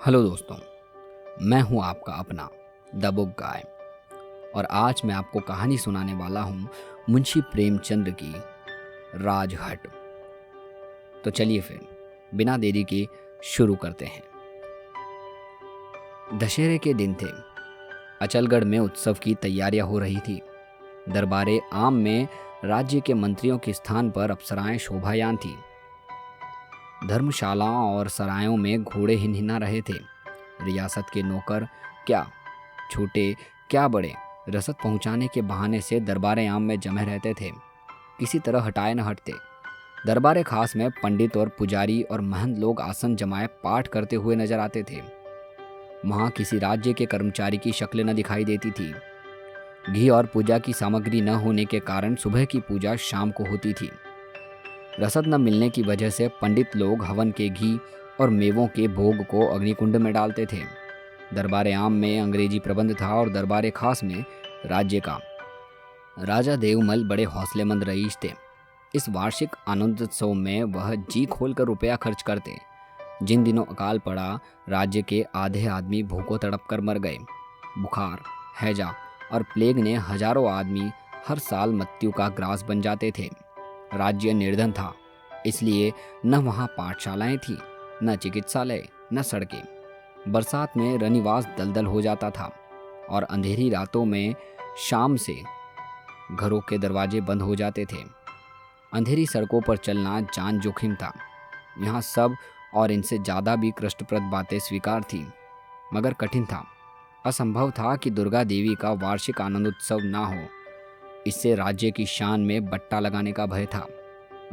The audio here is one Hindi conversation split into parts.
हेलो दोस्तों, मैं हूं आपका अपना द बुक गाय और आज मैं आपको कहानी सुनाने वाला हूं मुंशी प्रेमचंद की राजहट। तो चलिए फिर बिना देरी के शुरू करते हैं। दशहरे के दिन थे। अचलगढ़ में उत्सव की तैयारियां हो रही थी। दरबारे आम में राज्य के मंत्रियों के स्थान पर अप्सराएं शोभायान थी। धर्मशालाओं और सरायों में घोड़े हिनहिना रहे थे। रियासत के नौकर, क्या छोटे क्या बड़े, रसद पहुंचाने के बहाने से दरबारे आम में जमे रहते थे। किसी तरह हटाए न हटते। दरबारे खास में पंडित और पुजारी और महंत लोग आसन जमाए पाठ करते हुए नजर आते थे। वहां किसी राज्य के कर्मचारी की शक्ल न दिखाई देती थी। घी और पूजा की सामग्री न होने के कारण सुबह की पूजा शाम को होती थी। रसद न मिलने की वजह से पंडित लोग हवन के घी और मेवों के भोग को अग्निकुंड में डालते थे। दरबारे आम में अंग्रेजी प्रबंध था और दरबारे खास में राज्य का। राजा देवमल बड़े हौसलेमंद रईस थे। इस वार्षिक आनंदोत्सव में वह जी खोलकर रुपया खर्च करते। जिन दिनों अकाल पड़ा, राज्य के आधे आदमी भूखों तड़प कर मर गए। बुखार, हैजा और प्लेग ने हजारों आदमी हर साल मृत्यु का ग्रास बन जाते थे। राज्य निर्धन था, इसलिए न वहाँ पाठशालाएं थी, न चिकित्सालय, न सड़कें। बरसात में रनिवास दलदल हो जाता था और अंधेरी रातों में शाम से घरों के दरवाजे बंद हो जाते थे। अंधेरी सड़कों पर चलना जान जोखिम था। यहाँ सब और इनसे ज़्यादा भी कष्टप्रद बातें स्वीकार थीं, मगर कठिन था। असंभव था कि दुर्गा देवी का वार्षिक आनंदोत्सव ना हो। इससे राज्य की शान में बट्टा लगाने का भय था।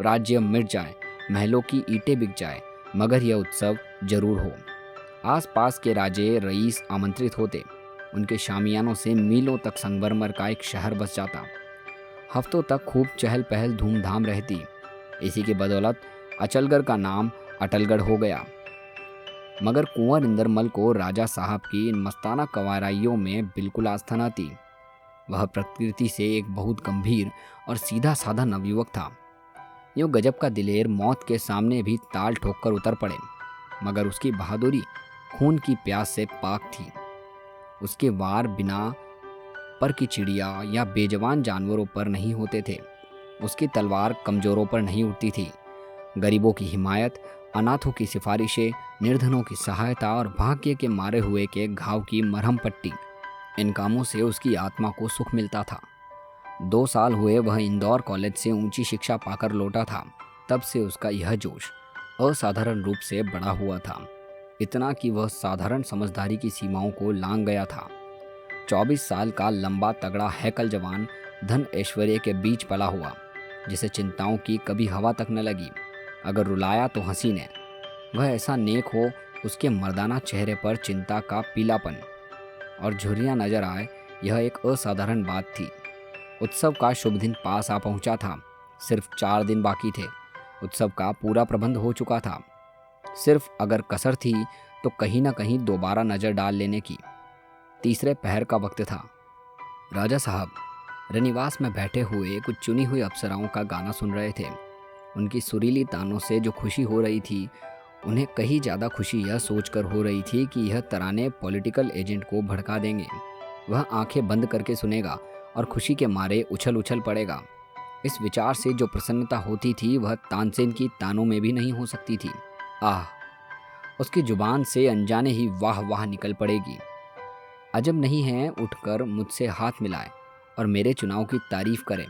राज्य मिट जाए, महलों की ईंटें बिक जाए, मगर यह उत्सव जरूर हो। आसपास के राजे रईस आमंत्रित होते। उनके शामियानों से मीलों तक संगमरमर का एक शहर बस जाता। हफ्तों तक खूब चहल पहल धूमधाम रहती। इसी के बदौलत अचलगढ़ का नाम अटलगढ़ हो गया। मगर कुंवर इंदरमल को राजा साहब की इन मस्ताना कवाराइयों में बिल्कुल आस्था न थी। वह प्रकृति से एक बहुत गंभीर और सीधा साधा नवयुवक था। यूँ गजब का दिलेर मौत के सामने भी ताल ठोक कर उतर पड़े, मगर उसकी बहादुरी खून की प्यास से पाक थी। उसके वार बिना पर की चिड़िया या बेजवान जानवरों पर नहीं होते थे। उसकी तलवार कमजोरों पर नहीं उठती थी। गरीबों की हिमायत, अनाथों की सिफारिशें, निर्धनों की सहायता और भाग्य के मारे हुए के घाव की मरहम पट्टी, इन कामों से उसकी आत्मा को सुख मिलता था। 2 साल हुए वह इंदौर कॉलेज से ऊंची शिक्षा पाकर लौटा था। तब से उसका यह जोश असाधारण रूप से बढ़ा हुआ था, इतना कि वह साधारण समझदारी की सीमाओं को लांघ गया था। 24 साल का लंबा तगड़ा हैकल जवान धन ऐश्वर्य के बीच पला हुआ, जिसे चिंताओं की कभी हवा तक न लगी। अगर रुलाया तो हंसी ने। वह ऐसा नेक हो, उसके मर्दाना चेहरे पर चिंता का पीलापन और झुर्रियाँ नजर आए, यह एक असाधारण बात थी। उत्सव का शुभ दिन पास आ पहुंचा था। सिर्फ 4 दिन बाकी थे। उत्सव का पूरा प्रबंध हो चुका था। सिर्फ अगर कसर थी तो कहीं ना कहीं दोबारा नजर डाल लेने की। तीसरे पहर का वक्त था। राजा साहब रनिवास में बैठे हुए कुछ चुनी हुई अप्सराओं का गाना सुन रहे थे। उनकी सुरीली तानों से जो खुशी हो रही थी, उन्हें कहीं ज़्यादा खुशी यह सोचकर हो रही थी कि यह तराने पॉलिटिकल एजेंट को भड़का देंगे। वह आंखें बंद करके सुनेगा और खुशी के मारे उछल उछल पड़ेगा। इस विचार से जो प्रसन्नता होती थी, वह तानसेन की तानों में भी नहीं हो सकती थी। आह, उसकी जुबान से अनजाने ही वाह वाह निकल पड़ेगी। अजब नहीं है उठकर मुझसे हाथ मिलाए और मेरे चुनाव की तारीफ करे।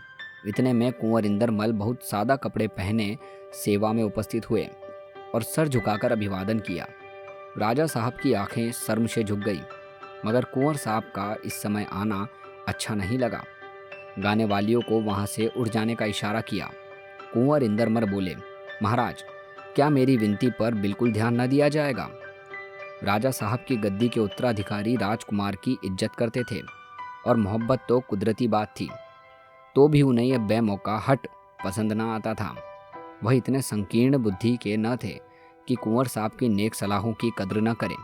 इतने में कुंवर इंदरमल बहुत सादा कपड़े पहने सेवा में उपस्थित हुए और सर झुकाकर अभिवादन किया। राजा साहब की आंखें शर्म से झुक गई, मगर कुंवर साहब का इस समय आना अच्छा नहीं लगा। गाने वालियों को वहां से उठ जाने का इशारा किया। कुंवर इंदरमल बोले, महाराज, क्या मेरी विनती पर बिल्कुल ध्यान न दिया जाएगा? राजा साहब की गद्दी के उत्तराधिकारी राजकुमार की इज्जत करते थे और मोहब्बत तो कुदरती बात थी। तो भी उन्हें यह बेमौका हट पसंद न आता था। वह इतने संकीर्ण बुद्धि के न थे कि कुंवर साहब की नेक सलाहों की कद्र न करें।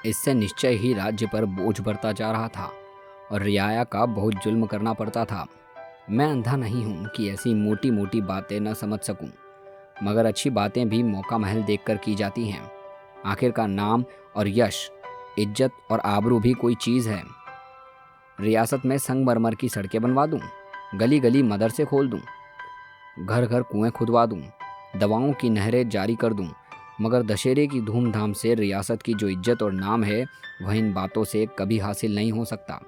इससे निश्चय ही राज्य पर बोझ बढ़ता जा रहा था और रियाया का बहुत जुल्म करना पड़ता था। मैं अंधा नहीं हूँ कि ऐसी मोटी मोटी बातें न समझ सकूं, मगर अच्छी बातें भी मौका महल देखकर की जाती हैं। आखिरकार नाम और यश, इज्जत और आबरू भी कोई चीज़ है। रियासत में संगमरमर की सड़कें बनवा दूं, गली गली मदरसे खोल दूं, घर घर कुएं खुदवा दूं, दवाओं की नहरें जारी कर दूं, मगर दशहरे की धूमधाम से रियासत की जो इज्जत और नाम है वह इन बातों से कभी हासिल नहीं हो सकता।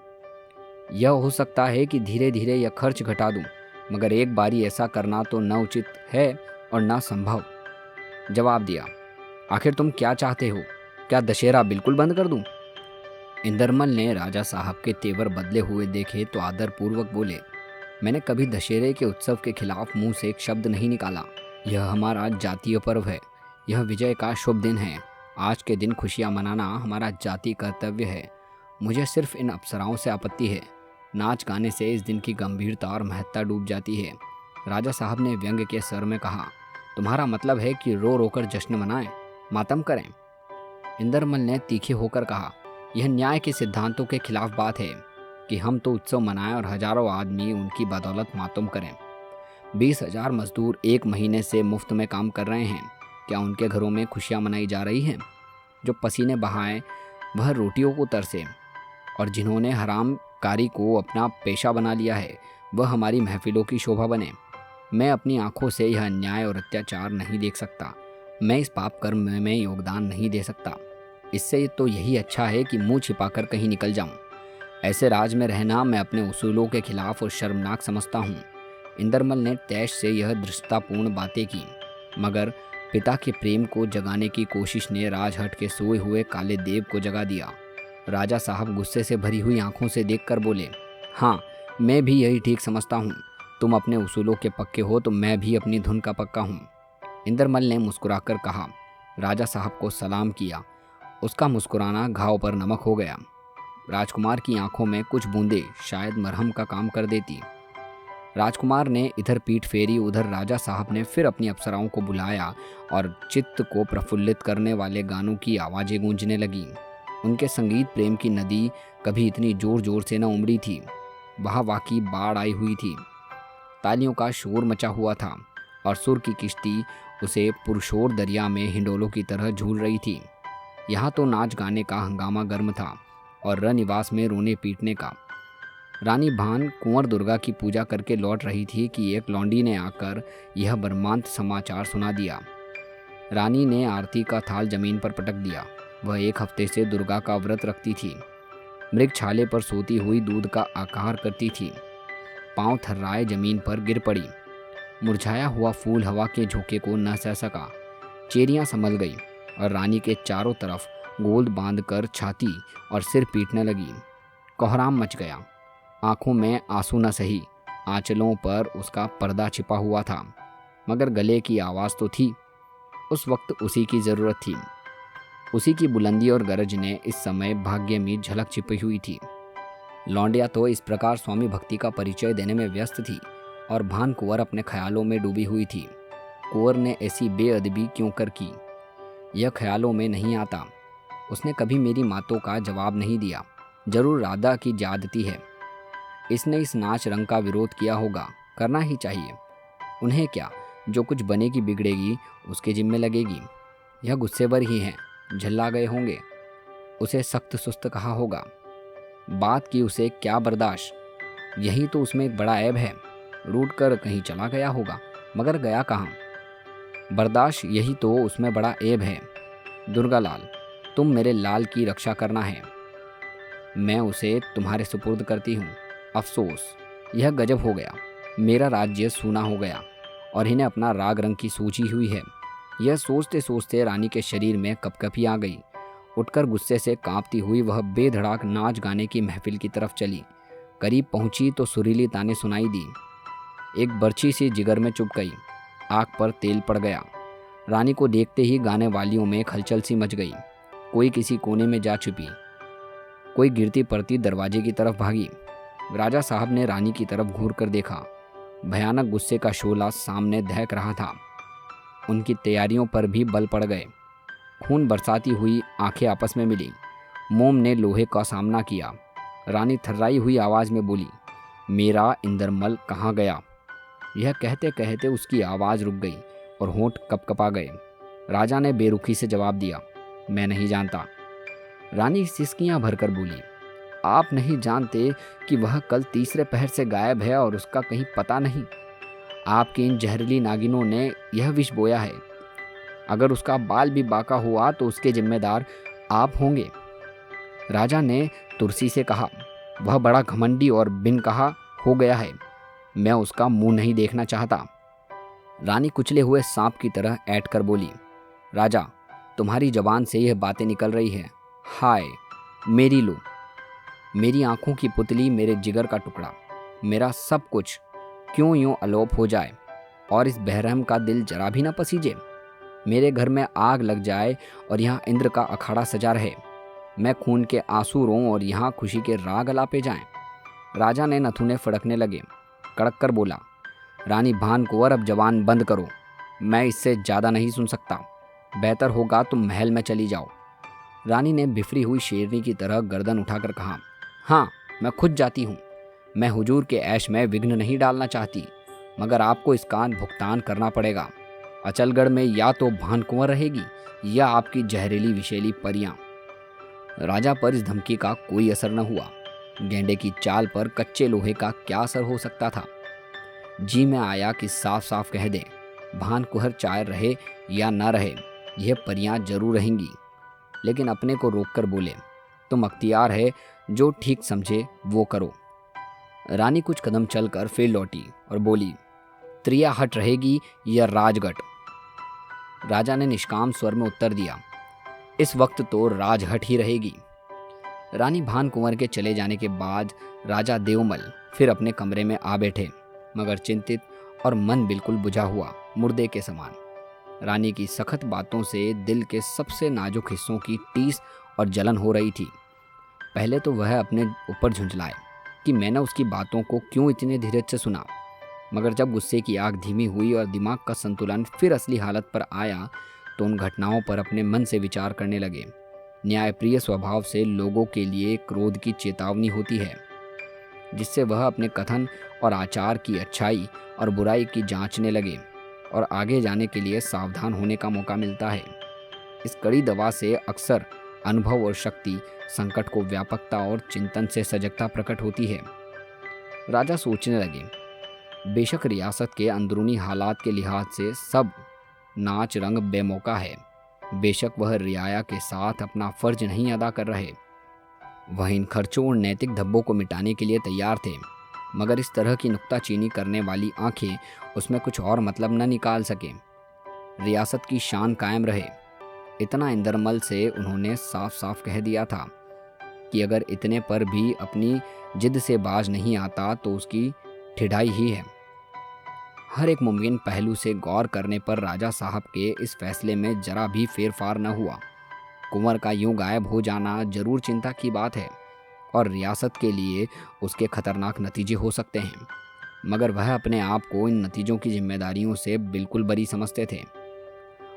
यह हो सकता है कि धीरे धीरे यह खर्च घटा दूं, मगर एक बारी ऐसा करना तो न उचित है और न संभव। जवाब दिया, आखिर तुम क्या चाहते हो? क्या दशहरा बिल्कुल बंद कर दूं? इंदरमल ने राजा साहब के तेवर बदले हुए देखे तो आदरपूर्वक बोले, मैंने कभी दशहरे के उत्सव के खिलाफ मुंह से एक शब्द नहीं निकाला। यह हमारा जातीय पर्व है, यह विजय का शुभ दिन है। आज के दिन खुशियां मनाना हमारा जातीय कर्तव्य है। मुझे सिर्फ इन अप्सराओं से आपत्ति है। नाच गाने से इस दिन की गंभीरता और महत्ता डूब जाती है। राजा साहब ने व्यंग्य के स्वर में कहा, तुम्हारा मतलब है कि रो रोकर जश्न मनाएं, मातम करें? इंदरमल ने तीखे होकर कहा, यह न्याय के सिद्धांतों के खिलाफ बात है कि हम तो उत्सव मनाएं और हजारों आदमी उनकी बदौलत मातम करें। 20,000 मजदूर एक महीने से मुफ्त में काम कर रहे हैं। क्या उनके घरों में खुशियां मनाई जा रही हैं? जो पसीने बहाएं वह रोटियों को तरसे, और जिन्होंने हराम कारी को अपना पेशा बना लिया है वह हमारी महफिलों की शोभा बने। मैं अपनी आंखों से यह अन्याय और अत्याचार नहीं देख सकता। मैं इस पाप कर्म में योगदान नहीं दे सकता। इससे तो यही अच्छा है कि मुंह छिपाकर कहीं निकल जाऊं। ऐसे राज में रहना मैं अपने उसूलों के खिलाफ और शर्मनाक समझता हूँ। इंदरमल ने तैश से यह दृष्टतापूर्ण बातें की, मगर पिता के प्रेम को जगाने की कोशिश ने राजहट के सोए हुए काले देव को जगा दिया। राजा साहब गुस्से से भरी हुई आंखों से देखकर बोले, हाँ, मैं भी यही ठीक समझता हूँ। तुम अपने उसूलों के पक्के हो तो मैं भी अपनी धुन का पक्का हूँ। इंदरमल ने मुस्कुराकर कहा। राजा साहब को सलाम किया। उसका मुस्कुराना घाव पर नमक हो गया। राजकुमार की आंखों में कुछ बूंदें शायद मरहम का काम कर देती। राजकुमार ने इधर पीठ फेरी, उधर राजा साहब ने फिर अपनी अप्सराओं को बुलाया और चित्त को प्रफुल्लित करने वाले गानों की आवाज़ें गूंजने लगीं। उनके संगीत प्रेम की नदी कभी इतनी जोर जोर से न उमड़ी थी। वहाँ वाकई बाढ़ आई हुई थी। तालियों का शोर मचा हुआ था और सुर की किश्ती उसे पुरशोर दरिया में हिंडोलों की तरह झूल रही थी। यहाँ तो नाच गाने का हंगामा गर्म था और रनिवास में रोने पीटने का। रानी भान कुंवर दुर्गा की पूजा करके लौट रही थी कि एक लौंडी ने आकर यह मर्मांत समाचार सुना दिया। रानी ने आरती का थाल जमीन पर पटक दिया। वह 1 हफ्ते से दुर्गा का व्रत रखती थी। मृग छाले पर सोती हुई दूध का आकार करती थी। पांव थर्राए जमीन पर गिर पड़ी। मुरझाया हुआ फूल हवा के झोंके को न सह सका। चेरियां संभल गई और रानी के चारों तरफ गोंद बांधकर छाती और सिर पीटने लगी। कोहराम मच गया। आंखों में आंसू न सही, आंचलों पर उसका पर्दा छिपा हुआ था, मगर गले की आवाज़ तो थी। उस वक्त उसी की ज़रूरत थी। उसी की बुलंदी और गरज ने इस समय भाग्य में झलक छिपी हुई थी। लौंडिया तो इस प्रकार स्वामी भक्ति का परिचय देने में व्यस्त थी और भान कुंवर अपने ख्यालों में डूबी हुई थी। कुंवर ने ऐसी बेअदबी क्यों कर की, यह ख्यालों में नहीं आता। उसने कभी मेरी बातों का जवाब नहीं दिया। जरूर राधा की ज्यादती है। इसने इस नाच रंग का विरोध किया होगा। करना ही चाहिए। उन्हें क्या, जो कुछ बनेगी बिगड़ेगी उसके जिम्मे लगेगी। यह गुस्सेवर ही हैं, झल्ला गए होंगे। उसे सख्त सुस्त कहा होगा। बात की उसे क्या बर्दाश्त, यही तो उसमें एक बड़ा ऐब है। रूठ कर कहीं चला गया होगा, मगर गया कहाँ? बर्दाश्त, यही तो उसमें बड़ा ऐब है। दुर्गा लाल, तुम मेरे लाल की रक्षा करना है। मैं उसे तुम्हारे सुपुर्द करती हूँ। अफसोस, यह गजब हो गया। मेरा राज्य सूना हो गया और इन्हें अपना राग रंग की सूझी हुई है। यह सोचते सोचते रानी के शरीर में कपकपी आ गई। उठकर गुस्से से कांपती हुई वह बेधड़ाक नाच गाने की महफिल की तरफ चली। करीब पहुंची तो सुरीली ताने सुनाई दी। एक बर्छी सी जिगर में चुभ गई। आँख पर तेल पड़ गया। रानी को देखते ही गाने वालियों में खलचल सी मच गई। कोई किसी कोने में जा छुपी, कोई गिरती पड़ती दरवाजे की तरफ भागी। राजा साहब ने रानी की तरफ घूर कर देखा। भयानक गुस्से का शोला सामने दहक रहा था। उनकी तैयारियों पर भी बल पड़ गए। खून बरसाती हुई आंखें आपस में मिली। मोम ने लोहे का सामना किया। रानी थर्राई हुई आवाज़ में बोली, मेरा इंदरमल कहाँ गया? यह कहते कहते उसकी आवाज़ रुक गई और होंठ कपकपा गए। राजा ने बेरुखी से जवाब दिया, मैं नहीं जानता। रानी सिसकियां भरकर बोली, आप नहीं जानते कि वह कल तीसरे पहर से गायब है और उसका कहीं पता नहीं। आपकी इन जहरीली नागिनों ने यह विष बोया है। अगर उसका बाल भी बाका हुआ तो उसके जिम्मेदार आप होंगे। राजा ने तुलसी से कहा, वह बड़ा घमंडी और बिन कहा हो गया है। मैं उसका मुंह नहीं देखना चाहता। रानी कुचले हुए सांप की तरह ऐंठ कर बोली, राजा, तुम्हारी जबान से यह बातें निकल रही है। हाय मेरी लू, मेरी आंखों की पुतली, मेरे जिगर का टुकड़ा, मेरा सब कुछ क्यों यूं अलोप हो जाए और इस बेरहम का दिल जरा भी न पसीजे। मेरे घर में आग लग जाए और यहाँ इंद्र का अखाड़ा सजा रहे। मैं खून के आंसू रोऊं और यहाँ खुशी के राग अलापे जाएं। राजा ने नथुने फड़कने लगे। कड़क कर बोला, रानी भानकुंवर, अब जवान बंद करो। मैं इससे ज़्यादा नहीं सुन सकता। बेहतर होगा तुम महल में चली जाओ। रानी ने बिफरी हुई शेरनी की तरह गर्दन उठाकर कहा, हाँ, मैं खुद जाती हूँ। मैं हुजूर के ऐश में विघ्न नहीं डालना चाहती, मगर आपको इसका भुगतान करना पड़ेगा। अचलगढ़ में या तो भानकुंवर रहेगी या आपकी जहरीली विषैली परियां। राजा पर इस धमकी का कोई असर न हुआ। गेंडे की चाल पर कच्चे लोहे का क्या असर हो सकता था। जी में आया कि साफ साफ कह दे, भानकुंवर चाहे रहे या न रहे, यह परियां जरूर रहेंगी। लेकिन अपने को रोककर बोले, तुम अख्तियार है, जो ठीक समझे वो करो। रानी कुछ कदम चलकर फिर लौटी और बोली, त्रिया हट रहेगी या राजगढ़। राजा ने निष्काम स्वर में उत्तर दिया, इस वक्त तो राजहट ही रहेगी। रानी भानकुंवर के चले जाने के बाद राजा देवमल फिर अपने कमरे में आ बैठे, मगर चिंतित और मन बिल्कुल बुझा हुआ, मुर्दे के समान। रानी की सख्त बातों से दिल के सबसे नाजुक हिस्सों की टीस और जलन हो रही थी। पहले तो वह अपने ऊपर झुंझलाए कि मैंने उसकी बातों को क्यों इतने धीरज से सुना, मगर जब गुस्से की आग धीमी हुई और दिमाग का संतुलन फिर असली हालत पर आया तो उन घटनाओं पर अपने मन से विचार करने लगे। न्यायप्रिय स्वभाव से लोगों के लिए क्रोध की चेतावनी होती है, जिससे वह अपने कथन और आचार की अच्छाई और बुराई की जांचने लगे और आगे जाने के लिए सावधान होने का मौका मिलता है। इस कड़ी दवा से अक्सर अनुभव और शक्ति, संकट को व्यापकता और चिंतन से सजगता प्रकट होती है। राजा सोचने लगे, बेशक रियासत के अंदरूनी हालात के लिहाज से सब नाच रंग बेमौका है। बेशक वह रियाया के साथ अपना फर्ज नहीं अदा कर रहे। वह इन खर्चों और नैतिक धब्बों को मिटाने के लिए तैयार थे, मगर इस तरह की नुक्ताचीनी करने वाली आंखें उसमें कुछ और मतलब न निकाल सके। रियासत की शान कायम रहे, इतना इंदरमल से उन्होंने साफ साफ कह दिया था कि अगर इतने पर भी अपनी जिद से बाज नहीं आता तो उसकी ठिठाई ही है। हर एक मुमकिन पहलू से गौर करने पर राजा साहब के इस फैसले में जरा भी फेरफार न हुआ। कुंवर का यूं गायब हो जाना जरूर चिंता की बात है और रियासत के लिए उसके खतरनाक नतीजे हो सकते हैं, मगर वह अपने आप को इन नतीजों की जिम्मेदारियों से बिल्कुल बरी समझते थे।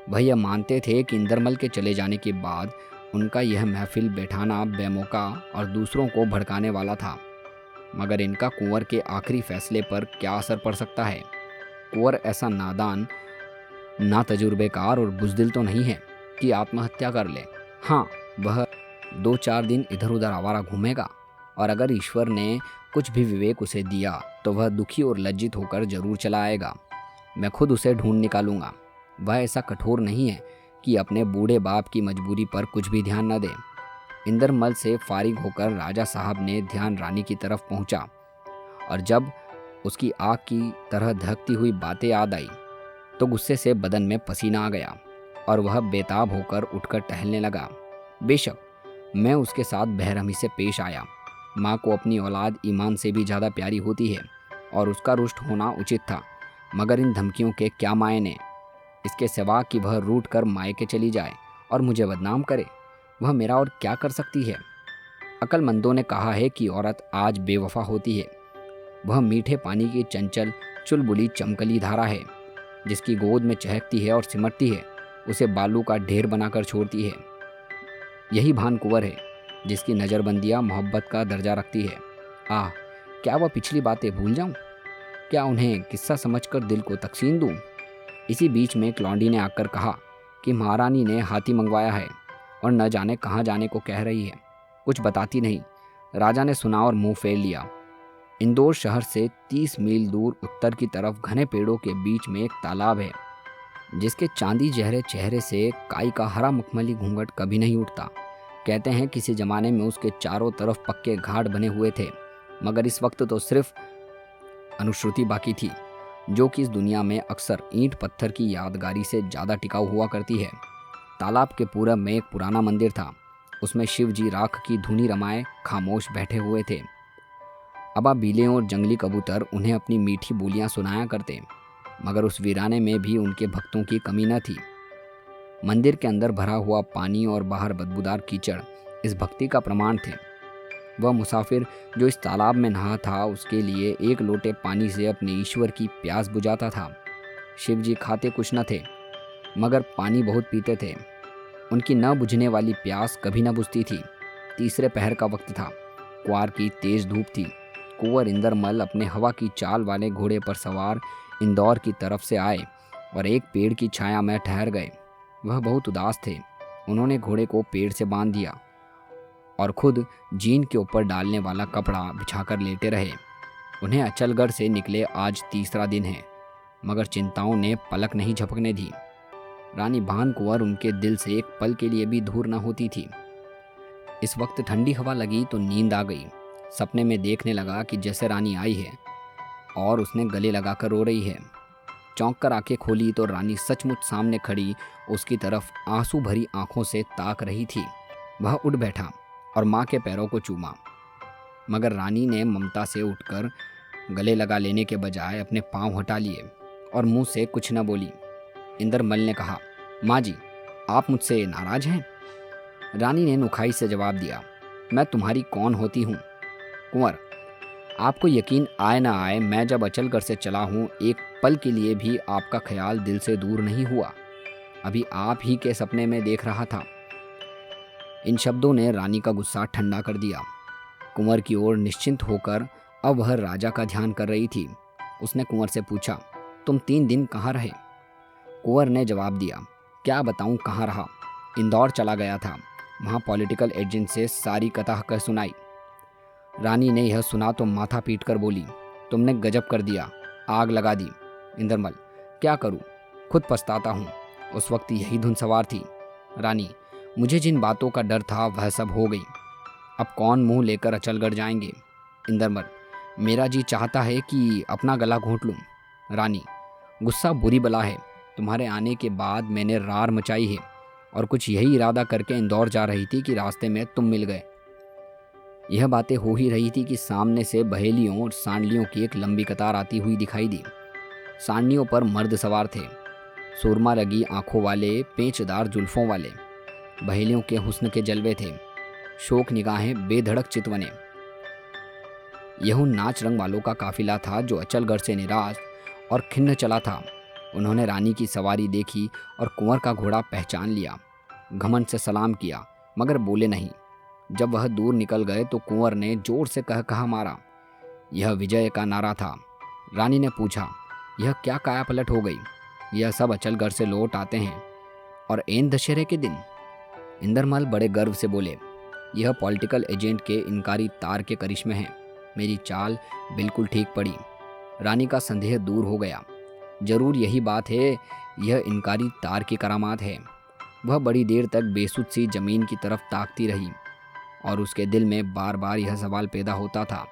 वह यह मानते थे कि इंदरमल के चले जाने के बाद उनका यह महफिल बैठाना बेमौका और दूसरों को भड़काने वाला था, मगर इनका कुंवर के आखिरी फैसले पर क्या असर पड़ सकता है। कुंवर ऐसा नादान, ना तजुर्बेकार और बुज़दिल तो नहीं है कि आत्महत्या कर ले। हाँ, वह 2-4 दिन इधर उधर आवारा घूमेगा और अगर ईश्वर ने कुछ भी विवेक उसे दिया तो वह दुखी और लज्जित होकर जरूर चला आएगा। मैं खुद उसे ढूंढ निकालूंगा। वह ऐसा कठोर नहीं है कि अपने बूढ़े बाप की मजबूरी पर कुछ भी ध्यान न दे। इंदरमल से फारिग होकर राजा साहब ने ध्यान रानी की तरफ पहुंचा और जब उसकी आग की तरह धड़कती हुई बातें याद आई तो गुस्से से बदन में पसीना आ गया और वह बेताब होकर उठकर टहलने लगा। बेशक मैं उसके साथ बेरहमी से पेश आया। माँ को अपनी औलाद ईमान से भी ज़्यादा प्यारी होती है और उसका रुष्ट होना उचित था, मगर इन धमकियों के क्या मायने। इसके सिवा कि वह रूठ कर मायके चली जाए और मुझे बदनाम करे, वह मेरा और क्या कर सकती है। अक्लमंदों ने कहा है कि औरत आज बेवफा होती है। वह मीठे पानी की चंचल चुलबुली चमकली धारा है, जिसकी गोद में चहकती है और सिमटती है, उसे बालू का ढेर बनाकर छोड़ती है। यही भानकुंवर है जिसकी नज़रबंदियाँ मोहब्बत का दर्जा रखती है। आह, क्या वह पिछली बातें भूल जाऊं? क्या उन्हें किस्सा समझकर दिल को तकसीम दूं? इसी बीच में एक लौंडी ने आकर कहा कि महारानी ने हाथी मंगवाया है। और न जाने कहाँ जाने को कह रही है। कुछ बताती नहीं। राजा ने सुना और मुंह फेर लिया। इंदौर शहर से 30 मील दूर उत्तर की तरफ घने पेड़ों के बीच में एक तालाब है, जिसके चांदी जहरे चेहरे से काई का हरा मखमली घूंघट कभी नहीं उठता। कहते हैं किसी जमाने में उसके चारों तरफ पक्के घाट बने हुए थे, मगर इस वक्त तो सिर्फ अनुश्रुति बाकी थी, जो कि इस दुनिया में अक्सर ईंट पत्थर की यादगारी से ज़्यादा टिकाऊ हुआ करती है। तालाब के पूरब में एक पुराना मंदिर था। उसमें शिव जी राख की धुनी रमाए खामोश बैठे हुए थे। अबा बीले और जंगली कबूतर उन्हें अपनी मीठी बोलियां सुनाया करते, मगर उस वीराने में भी उनके भक्तों की कमी न थी। मंदिर के अंदर भरा हुआ पानी और बाहर बदबूदार कीचड़ इस भक्ति का प्रमाण थे। वह मुसाफिर जो इस तालाब में नहा था, उसके लिए एक लोटे पानी से अपने ईश्वर की प्यास बुझाता था। शिव जी खाते कुछ न थे, मगर पानी बहुत पीते थे। उनकी न बुझने वाली प्यास कभी न बुझती थी। तीसरे पहर का वक्त था। क्वार की तेज धूप थी। कुंवर इंदरमल अपने हवा की चाल वाले घोड़े पर सवार इंदौर की तरफ से आए और एक पेड़ की छाया में ठहर गए। वह बहुत उदास थे। उन्होंने घोड़े को पेड़ से बांध दिया और खुद जीन के ऊपर डालने वाला कपड़ा बिछाकर लेटे रहे। उन्हें अचलगढ़ से निकले आज तीसरा दिन है, मगर चिंताओं ने पलक नहीं झपकने दी। रानी भान कुंवर उनके दिल से एक पल के लिए भी दूर न होती थी। इस वक्त ठंडी हवा लगी तो नींद आ गई। सपने में देखने लगा कि जैसे रानी आई है और उसने गले लगाकर रो रही है। चौंक कर आंखें खोली तो रानी सचमुच सामने खड़ी उसकी तरफ आंसू भरी आंखों से ताक रही थी। वह उठ बैठा और माँ के पैरों को चूमा, मगर रानी ने ममता से उठकर गले लगा लेने के बजाय अपने पांव हटा लिए और मुंह से कुछ न बोली। इंदरमल ने कहा, माँ जी, आप मुझसे नाराज हैं? रानी ने नुखाई से जवाब दिया, मैं तुम्हारी कौन होती हूँ? कुंवर, आपको यकीन आए ना आए, मैं जब अचलगढ़ से चला हूँ, एक पल के लिए भी आपका ख्याल दिल से दूर नहीं हुआ। अभी आप ही के सपने में देख रहा था। इन शब्दों ने रानी का गुस्सा ठंडा कर दिया। कुंवर की ओर निश्चिंत होकर अब वह राजा का ध्यान कर रही थी। उसने कुंवर से पूछा, तुम 3 दिन कहाँ रहे? कुंवर ने जवाब दिया, क्या बताऊं कहाँ रहा। इंदौर चला गया था। वहाँ पॉलिटिकल एजेंट से सारी कथा कह सुनाई। रानी ने यह सुना तो माथा पीट कर बोली, तुमने गजब कर दिया, आग लगा दी। इंदरमल, क्या करूं, खुद पछताता हूं। उस वक्त यही धुन सवार थी। रानी, मुझे जिन बातों का डर था वह सब हो गई। अब कौन मुंह लेकर अचलगढ़ जाएंगे? इंदरमल, मेरा जी चाहता है कि अपना गला घोंट लूं। रानी, गुस्सा बुरी बला है। तुम्हारे आने के बाद मैंने रार मचाई है और कुछ यही इरादा करके इंदौर जा रही थी कि रास्ते में तुम मिल गए। यह बातें हो ही रही थी कि सामने से बहेलियों और सांडलियों की एक लंबी कतार आती हुई दिखाई दी। सांडलियों पर मर्द सवार थे, सुरमा लगी आंखों वाले, पेचदार जुल्फों वाले। बहेलियों के हुस्न के जलवे थे, शोक निगाहें, बेधड़क चितवने। यह उन नाच रंग वालों का काफिला था जो अचलगढ़ से निराश और खिन्न चला था। उन्होंने रानी की सवारी देखी और कुंवर का घोड़ा पहचान लिया। घमंड से सलाम किया, मगर बोले नहीं। जब वह दूर निकल गए तो कुंवर ने जोर से कहा मारा। यह विजय का नारा था। रानी ने पूछा, यह क्या काया पलट हो गई? यह सब अचलगढ़ से लौट आते हैं और ऐन दशहरे के दिन? इंदरमल बड़े गर्व से बोले, यह पॉलिटिकल एजेंट के इनकारी तार के करिश्मे हैं। मेरी चाल बिल्कुल ठीक पड़ी। रानी का संदेह दूर हो गया। जरूर यही बात है, यह इनकारी तार की करामात है। वह बड़ी देर तक बेसुध सी जमीन की तरफ ताकती रही और उसके दिल में बार बार यह सवाल पैदा होता था,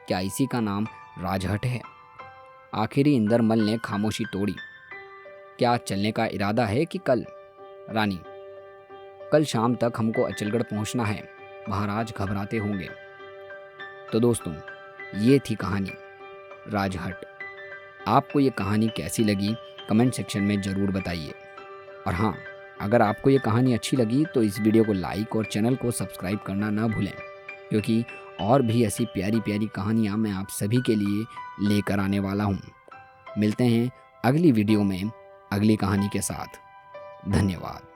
क्या इसी का नाम राजहट है? आखिरी इंदरमल ने खामोशी तोड़ी। क्या चलने का इरादा है कि कल? रानी, कल शाम तक हमको अचलगढ़ पहुंचना है। महाराज घबराते होंगे। तो दोस्तों, ये थी कहानी राजहट। आपको ये कहानी कैसी लगी कमेंट सेक्शन में ज़रूर बताइए। और हाँ, अगर आपको ये कहानी अच्छी लगी तो इस वीडियो को लाइक और चैनल को सब्सक्राइब करना ना भूलें, क्योंकि और भी ऐसी प्यारी प्यारी कहानियाँ मैं आप सभी के लिए लेकर आने वाला हूँ। मिलते हैं अगली वीडियो में अगली कहानी के साथ। धन्यवाद।